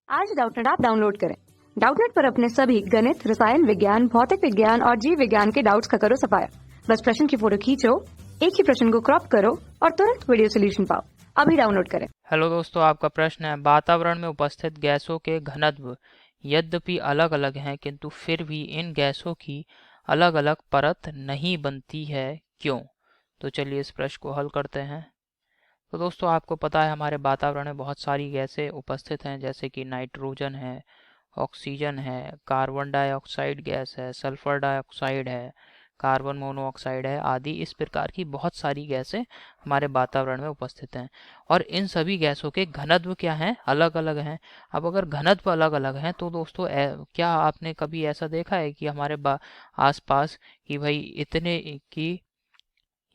आज Doubtnut app download करें। Doubtnut पर अपने सभी गणित, रसायन विज्ञान, भौतिक विज्ञान और जीव विज्ञान के डाउट्स का करो सफाया। बस प्रश्न की फोटो खींचो, एक ही प्रश्न को क्रॉप करो और तुरंत वीडियो सोल्यूशन पाओ। अभी डाउनलोड करें। हेलो दोस्तों, आपका प्रश्न है वातावरण में उपस्थित गैसों के घनत्व यद्यपि अलग अलग हैं किंतु फिर भी इन गैसों की अलग अलग परत नहीं बनती है, क्यों? तो चलिए इस प्रश्न को हल करते हैं। तो दोस्तों, आपको पता है हमारे वातावरण में बहुत सारी गैसें उपस्थित हैं, जैसे कि नाइट्रोजन है, ऑक्सीजन है, कार्बन डाइऑक्साइड गैस है, सल्फर डाइऑक्साइड है, कार्बन मोनोऑक्साइड है आदि। इस प्रकार की बहुत सारी गैसें हमारे वातावरण में उपस्थित हैं और इन सभी गैसों के घनत्व क्या हैं? अलग अलग हैं। अब अगर घनत्व अलग अलग हैं तो दोस्तों क्या आपने कभी ऐसा देखा है कि हमारे आसपास कि भाई इतने की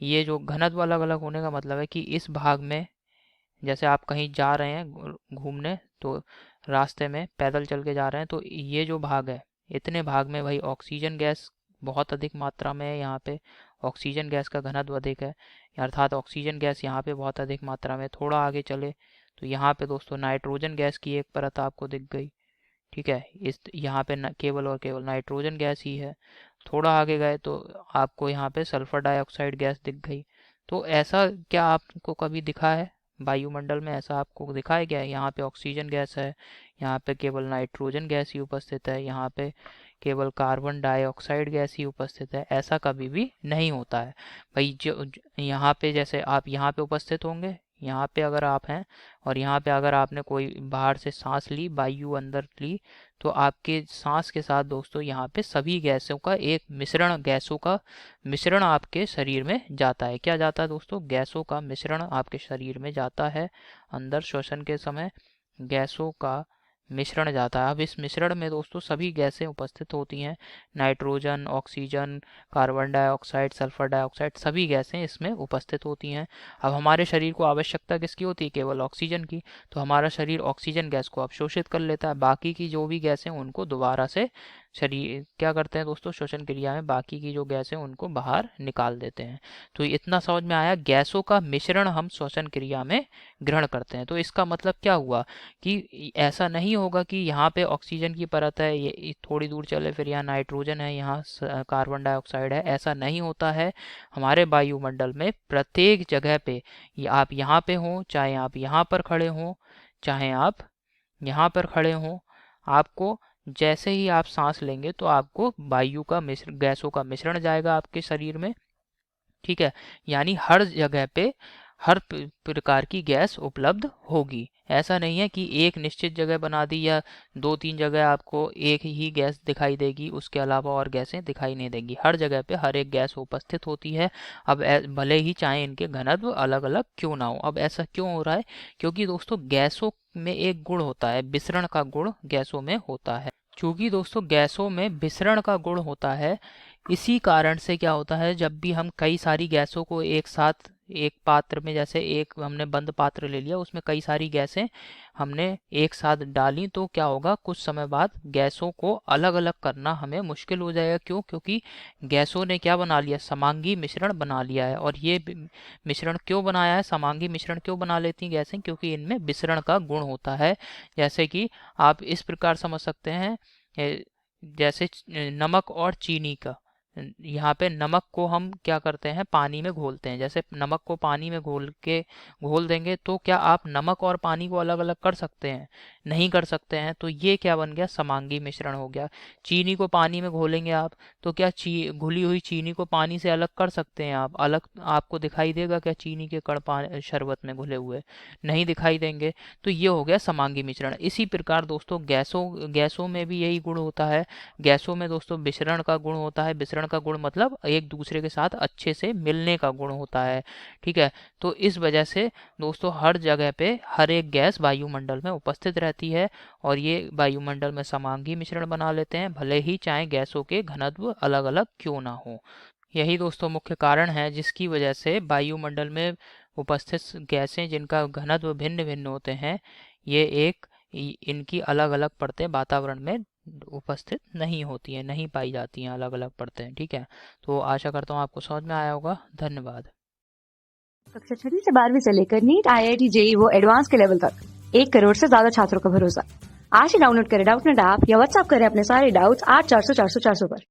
ये जो घनत्व अलग अलग होने का मतलब है कि इस भाग में, जैसे आप कहीं जा रहे हैं घूमने, तो रास्ते में पैदल चल के जा रहे हैं, तो ये जो भाग है इतने भाग में भाई ऑक्सीजन गैस बहुत अधिक मात्रा में है। यहाँ पे ऑक्सीजन गैस का घनत्व अधिक है, अर्थात ऑक्सीजन गैस यहाँ पे बहुत अधिक मात्रा में। थोड़ा आगे चले तो यहाँ पे दोस्तों नाइट्रोजन गैस की एक परत आपको दिख गई। ठीक है, इस यहाँ पे केवल और केवल नाइट्रोजन गैस ही है। थोड़ा आगे गए तो आपको यहाँ पे सल्फर डाइऑक्साइड गैस दिख गई। तो ऐसा क्या आपको कभी दिखा है वायुमंडल में? ऐसा आपको दिखा है क्या? यहाँ पे ऑक्सीजन गैस है, यहाँ पे केवल नाइट्रोजन गैस ही उपस्थित है, यहाँ पे केवल कार्बन डाइऑक्साइड गैस ही उपस्थित है। ऐसा कभी भी नहीं होता है भाई। यहाँ पे जैसे आप यहाँ पे उपस्थित होंगे, यहाँ पे अगर आप हैं और यहाँ पे अगर आपने कोई बाहर से सांस ली, वायु अंदर ली, तो आपके सांस के साथ दोस्तों यहाँ पे सभी गैसों का एक मिश्रण, गैसों का मिश्रण आपके शरीर में जाता है। क्या जाता है दोस्तों? गैसों का मिश्रण आपके शरीर में जाता है। अंदर श्वसन के समय गैसों का मिश्रण जाता है। अब इस मिश्रण में दोस्तों सभी गैसें उपस्थित होती हैं, nitrogen, oxygen, carbon dioxide, sulphur dioxide, सभी गैसें इसमें उपस्थित होती हैं। अब हमारे शरीर को आवश्यकता किसकी होती है? केवल ऑक्सीजन की। तो हमारा शरीर ऑक्सीजन गैस को अवशोषित कर लेता है, बाकी की जो भी गैसें उनको दोबारा से शरीर क्या करते हैं दोस्तों? श्वसन क्रिया में बाकी की जो गैसें उनको बाहर निकाल देते हैं। तो इतना समझ में आया, गैसों का मिश्रण हम श्वसन क्रिया में ग्रहण करते हैं। तो इसका मतलब क्या हुआ कि ऐसा नहीं होगा कि यहाँ पे ऑक्सीजन की परत है, ये थोड़ी दूर चले फिर यहाँ नाइट्रोजन है, यहाँ कार्बन डाइऑक्साइड है। ऐसा नहीं होता है। हमारे वायुमंडल में प्रत्येक जगह पे, आप यहाँ पे हों, चाहे आप यहाँ पर खड़े हों, चाहे आप यहाँ पर खड़े हों, आपको जैसे ही आप सांस लेंगे तो आपको वायु का मिश्र गैसों का मिश्रण जाएगा आपके शरीर में। ठीक है, यानी हर जगह पे हर प्रकार की गैस उपलब्ध होगी। ऐसा नहीं है कि एक निश्चित जगह बना दी या दो तीन जगह आपको एक ही गैस दिखाई देगी, उसके अलावा और गैसें दिखाई नहीं देंगी। हर जगह पे हर एक गैस उपस्थित होती है। अब भले ही चाहे इनके घनत्व अलग अलग क्यों ना हो। अब ऐसा क्यों हो रहा है? क्योंकि दोस्तों गैसों में एक गुण होता है, विसरण का गुण गैसों में होता है। चूंकि दोस्तों गैसों में विसरण का गुण होता है, इसी कारण से क्या होता है, जब भी हम कई सारी गैसों को एक साथ एक पात्र में, जैसे एक हमने बंद पात्र ले लिया, उसमें कई सारी गैसें हमने एक साथ डाली, तो क्या होगा, कुछ समय बाद गैसों को अलग अलग करना हमें मुश्किल हो जाएगा। क्यों? क्योंकि गैसों ने क्या बना लिया? समांगी मिश्रण बना लिया है। और ये मिश्रण क्यों बनाया है? समांगी मिश्रण क्यों बना लेती हैं गैसें? क्योंकि इनमें विसरण का गुण होता है। जैसे कि आप इस प्रकार समझ सकते हैं, जैसे नमक और चीनी का, यहाँ पे नमक को हम क्या करते हैं? पानी में घोलते हैं। जैसे नमक को पानी में घोल देंगे तो क्या आप नमक और पानी को अलग अलग कर सकते हैं? नहीं कर सकते हैं। तो ये क्या बन गया? समांगी मिश्रण हो गया। चीनी को पानी में घोलेंगे आप, तो क्या घुली हुई चीनी को पानी से अलग कर सकते हैं आप? अलग आपको दिखाई देगा क्या चीनी के कण शरबत में घुले हुए? नहीं दिखाई देंगे। तो ये हो गया समांगी मिश्रण। इसी प्रकार दोस्तों गैसों में भी यही गुण होता है। गैसों में दोस्तों विसरण का गुण होता है। विसरण का गुण मतलब एक दूसरे के साथ अच्छे से मिलने का गुण होता है। ठीक है, तो इस वजह से दोस्तों हर जगह पे हर एक गैस वायुमंडल में उपस्थित रहती है और ये वायुमंडल में समांगी मिश्रण बना लेते हैं, भले ही चाहे गैसों के घनत्व अलग अलग क्यों ना हो। यही दोस्तों मुख्य कारण है जिसकी वजह से वायुमंडल में उपस्थित गैसें जिनका घनत्व भिन्न भिन्न होते हैं, ये इनकी अलग अलग परतें वातावरण में उपस्थित नहीं होती हैं, नहीं पाई जाती हैं अलग अलग परतें। ठीक है, तो आशा करता हूँ आपको समझ में आया होगा। धन्यवाद। कक्षा 6 से 12वीं से लेकर नीट, IIT, JEE वो एडवांस के लेवल तक 1 करोड़ से ज्यादा छात्रों का भरोसा। आज ही डाउनलोड करें डाउटनेट ऐप या व्हाट्सएप करें अपने सारे डाउट्स 8400 400 400 पर।